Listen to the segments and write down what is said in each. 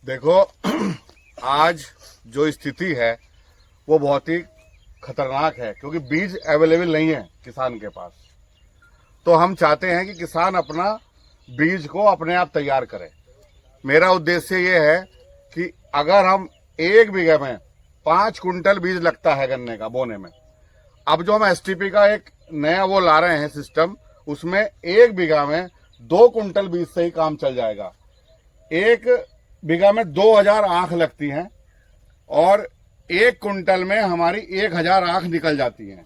देखो आज जो स्थिति है वो बहुत ही खतरनाक है, क्योंकि बीज अवेलेबल नहीं है किसान के पास। तो हम चाहते हैं कि किसान अपना बीज को अपने आप तैयार करे। मेरा उद्देश्य ये है कि अगर हम 1 बीघे में 5 कुंटल बीज लगता है गन्ने का बोने में, अब जो हम एसटीपी का एक नया वो ला रहे हैं सिस्टम, उसमें 1 बीघा में 2 कुंटल बीज से ही काम चल जाएगा। 1 बीघा में 2000 आंख लगती हैं और 1 कुंटल में हमारी 1000 आंख निकल जाती हैं।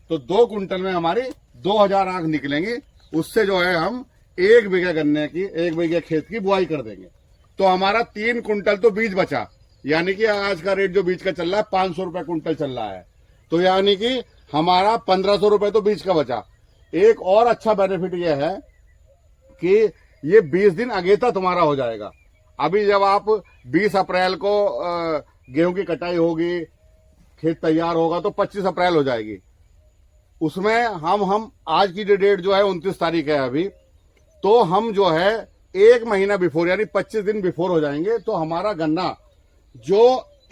तो 2 कुंटल में हमारी 2000 आंख निकलेंगी। उससे जो है हम 1 बीघे गन्ने की 1 बीघे खेत की बुआई कर देंगे। तो हमारा 3 कुंटल तो बीज बचा, यानी कि आज का रेट जो बीज का चल रहा है 500 रुपए कुंटल चल रहा है। तो यानी कि हमारा 1500 रुपए तो बीज का बचा। एक और अच्छा बेनिफिट यह है कि ये 20 दिन अगेता तुम्हारा हो जाएगा। अभी जब आप 20 अप्रैल को गेहूं की कटाई होगी, खेत तैयार होगा, तो 25 अप्रैल हो जाएगी। उसमें हम आज की जो डेट जो है 29 तारीख है अभी, तो हम जो है 1 महीना बिफोर यानी 25 दिन बिफोर हो जाएंगे। तो हमारा गन्ना जो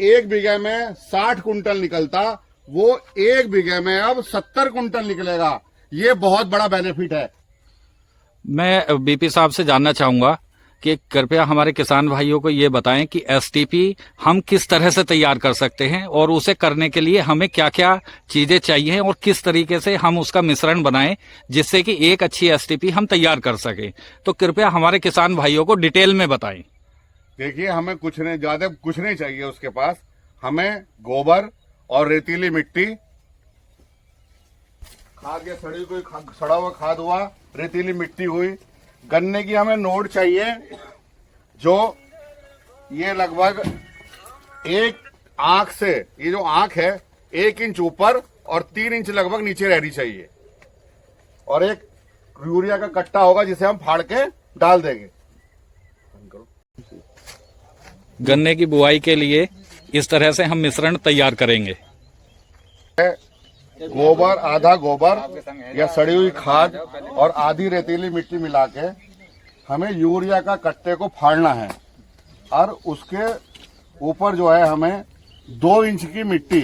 1 बीघे में 60 कुंटल निकलता, वो 1 बीघे में अब 70 कुंटल निकलेगा। ये बहुत बड़ा बेनिफिट है। मैं बीपी साहब से जानना चाहूंगा कि कृपया हमारे किसान भाइयों को ये बताएं कि एसटीपी हम किस तरह से तैयार कर सकते हैं और उसे करने के लिए हमें क्या क्या चीजें चाहिए और किस तरीके से हम उसका मिश्रण बनाएं जिससे कि एक अच्छी एसटीपी हम तैयार कर सकें। तो कृपया हमारे किसान भाइयों को डिटेल में बताएं। देखिए, हमें कुछ नहीं, ज्यादा कुछ नहीं चाहिए उसके पास। हमें गोबर और रेतीली मिट्टी, खाद या सड़ा हुआ खाद हुआ, रेतीली मिट्टी हुई, गन्ने की हमें नोड चाहिए जो ये लगभग 1 आंख से, ये जो आंख है 1 इंच ऊपर और 3 इंच लगभग नीचे रहनी चाहिए। और एक यूरिया का कट्टा होगा जिसे हम फाड़ के डाल देंगे। गन्ने की बुआई के लिए इस तरह से हम मिश्रण तैयार करेंगे। गोबर, आधा गोबर या सड़ी हुई खाद और आधी रेतीली मिट्टी मिला के हमें यूरिया का कट्टे को फाड़ना है और उसके ऊपर जो है हमें 2 इंच की मिट्टी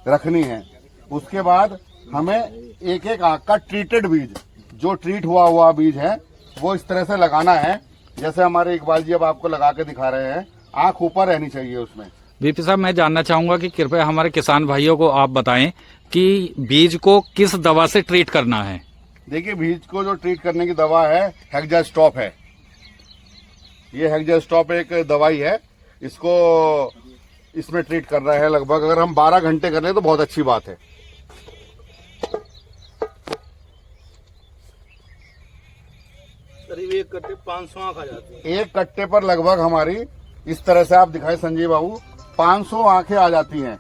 रखनी है। उसके बाद हमें 1 आंख का ट्रीटेड बीज, जो ट्रीट हुआ बीज है, वो इस तरह से लगाना है जैसे हमारे इकबाल जी अब आपको लगा के दिखा रहे हैं। आंख ऊपर रहनी चाहिए उसमें। बीपी साहब, मैं जानना चाहूंगा कि कृपया हमारे किसान भाइयों को आप बताएं कि बीज को किस दवा से ट्रीट करना है। देखिए, बीज को जो ट्रीट करने की दवा है हेक्सास्टॉप है। ये हेक्सास्टॉप एक दवाई है, इसको इसमें ट्रीट कर रहा है लगभग। अगर हम 12 घंटे कर लें तो बहुत अच्छी बात है। करीब 1 कट्टे 500 आंख आ जाती है। 1 कट्टे पर लगभग हमारी, इस तरह से आप दिखाएं संजीव बाबू, 500 आंखें आ जाती हैं।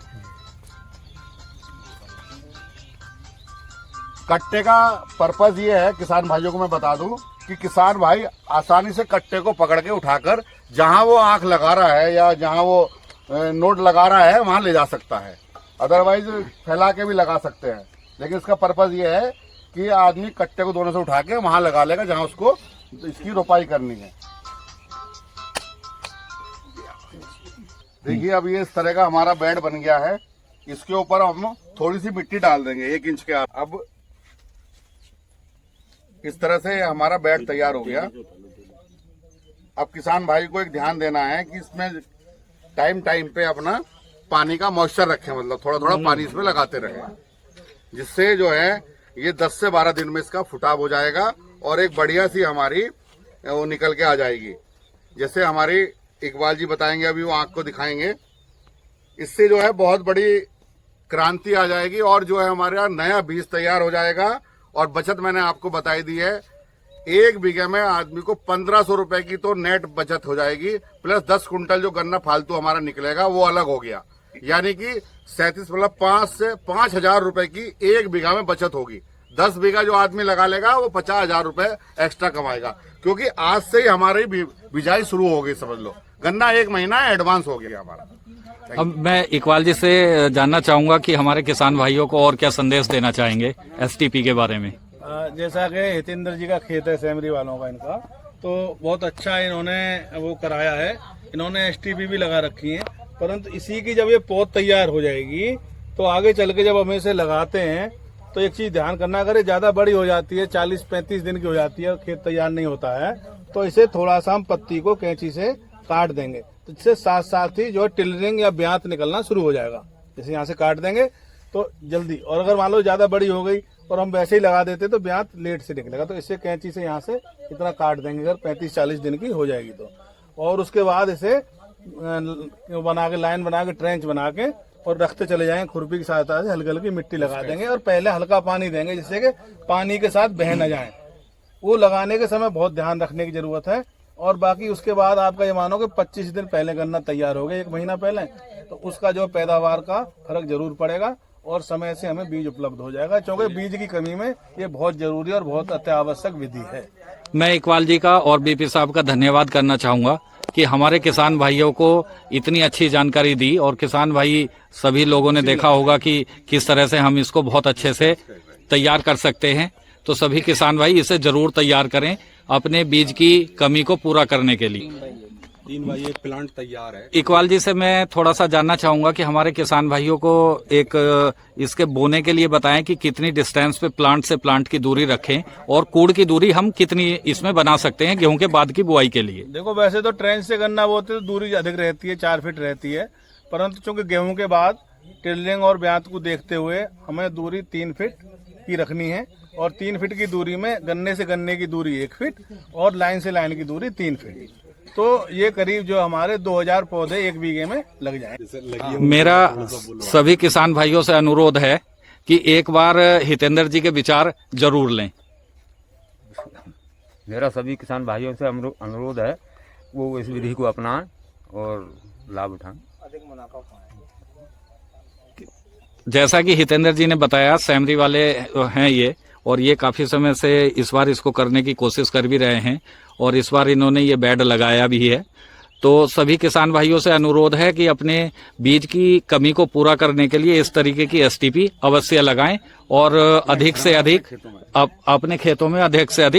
कट्टे का पर्पज ये है, किसान भाइयों को मैं बता दूं, कि किसान भाई आसानी से कट्टे को पकड़ के उठाकर जहां वो आंख लगा रहा है या जहां वो नोट लगा रहा है वहां ले जा सकता है। अदरवाइज फैला के भी लगा सकते हैं, लेकिन इसका पर्पज ये है कि आदमी कट्टे को दोनों से उठा के वहां लगा लेगा जहां उसको इसकी रोपाई करनी है। देखिए, अब ये इस तरह का हमारा बेड बन गया है। इसके ऊपर हम थोड़ी सी मिट्टी डाल देंगे 1 इंच के। अब इस तरह से हमारा बेड तैयार हो गया। अब किसान भाई को एक ध्यान देना है कि इसमें टाइम पे अपना पानी का मॉइस्चर रखें, मतलब थोड़ा थोड़ा पानी इसमें लगाते रहें, जिससे जो है ये 10 से 12 दिन में इसका फुटाव हो जाएगा और एक बढ़िया सी हमारी वो निकल के आ जाएगी। जैसे हमारी इकबाल जी बताएंगे, अभी वो आंख को दिखाएंगे। इससे जो है बहुत बड़ी क्रांति आ जाएगी और जो है हमारे यहाँ नया बीज तैयार हो जाएगा। और बचत मैंने आपको बताई दी है, 1 बीघे में आदमी को 1500 रुपए की तो नेट बचत हो जाएगी, प्लस 10 कुंटल जो गन्ना फालतू हमारा निकलेगा वो अलग हो गया। यानी कि 37 मतलब 5 से 5000 रुपए की 1 बीघा में बचत होगी। 10 बीघा जो आदमी लगा लेगा वो 50,000 रुपए एक्स्ट्रा कमाएगा, क्योंकि आज से ही हमारी बिजाई शुरू हो गई। समझ लो, गन्ना 1 महीना एडवांस हो गया हमारा। अब मैं इकबाल जी से जानना चाहूंगा कि हमारे किसान भाइयों को और क्या संदेश देना चाहेंगे एसटीपी के बारे में। जैसा कि हितेंद्र जी का खेत है सेमरी वालों का, इनका तो बहुत अच्छा इन्होंने वो कराया है इन्होंने एसटीपी भी लगा रखी है, परंतु इसी की जब ये पौध तैयार हो जाएगी तो आगे चल के जब हम इसे लगाते हैं तो एक चीज ध्यान करना, अगर ये ज्यादा बड़ी हो जाती है 40-35 दिन की हो जाती है और खेत तैयार नहीं होता है तो इसे थोड़ा सा हम पत्ती को कैंची से काट देंगे, तो इससे साथ साथ ही जो है टिलरिंग या ब्यांत निकलना शुरू हो जाएगा। जैसे यहाँ से काट देंगे तो जल्दी, और अगर मान लो ज्यादा बड़ी हो गई और हम वैसे ही लगा देते तो ब्यांत लेट से निकलेगा, तो इससे कैंची से यहाँ से इतना काट देंगे अगर 35-40 दिन की हो जाएगी तो। और उसके बाद इसे बना के लाइन बना के ट्रेंच बना के और रखते चले जाएंगे, खुरपी की सहायता से हल्की हल्की मिट्टी लगा देंगे और पहले हल्का पानी देंगे जिससे कि पानी के साथ बह न जाए। वो लगाने के समय बहुत ध्यान रखने की जरूरत है। और बाकी उसके बाद आपका ये मानो कि 25 दिन पहले गन्ना तैयार हो गया, 1 महीना पहले, तो उसका जो पैदावार का फर्क जरूर पड़ेगा और समय से हमें बीज उपलब्ध हो जाएगा, क्योंकि बीज की कमी में ये बहुत जरूरी और बहुत अत्यावश्यक विधि है। मैं इकबाल जी का और बीपी साहब का धन्यवाद करना चाहूंगा कि हमारे किसान भाइयों को इतनी अच्छी जानकारी दी, और किसान भाई सभी लोगों ने देखा होगा कि किस तरह से हम इसको बहुत अच्छे से तैयार कर सकते हैं। तो सभी किसान भाई इसे जरूर तैयार करें अपने बीज की कमी को पूरा करने के लिए। 3 बाई 1 प्लांट तैयार है। इकबाल जी से मैं थोड़ा सा जानना चाहूंगा कि हमारे किसान भाइयों को एक इसके बोने के लिए बताएं कि कितनी डिस्टेंस पे प्लांट से प्लांट की दूरी रखें और कूड़ की दूरी हम कितनी इसमें बना सकते हैं गेहूं के बाद की बुआई के लिए। देखो वैसे तो ट्रेंच से गन्ना बोते तो दूरी अधिक रहती है, 4 फीट रहती है, परंतु चूंकि गेहूं के बाद टिलरिंग और ब्यांत को देखते हुए हमें दूरी 3 फीट की रखनी है, और 3 फीट की दूरी में गन्ने से गन्ने की दूरी 1 फीट और लाइन से लाइन की दूरी 3 फीट, तो ये करीब जो हमारे 2000 पौधे 1 बीघे में लग जाएंगे। मेरा सभी किसान भाइयों से अनुरोध है कि एक बार हितेंद्र जी के विचार जरूर लें। मेरा सभी किसान भाइयों से अनुरोध है वो इस विधि को अपनाएं और लाभ उठाएं। जैसा कि हितेंद्र जी ने बताया, सैमरी वाले हैं ये, और ये काफी समय से इस बार इसको करने की कोशिश कर भी रहे हैं, और इस बार इन्होंने ये बेड लगाया भी है। तो सभी किसान भाइयों से अनुरोध है कि अपने बीज की कमी को पूरा करने के लिए इस तरीके की एसटीपी अवश्य लगाएं और अधिक से अधिक अपने खेतों में अधिक से अधिक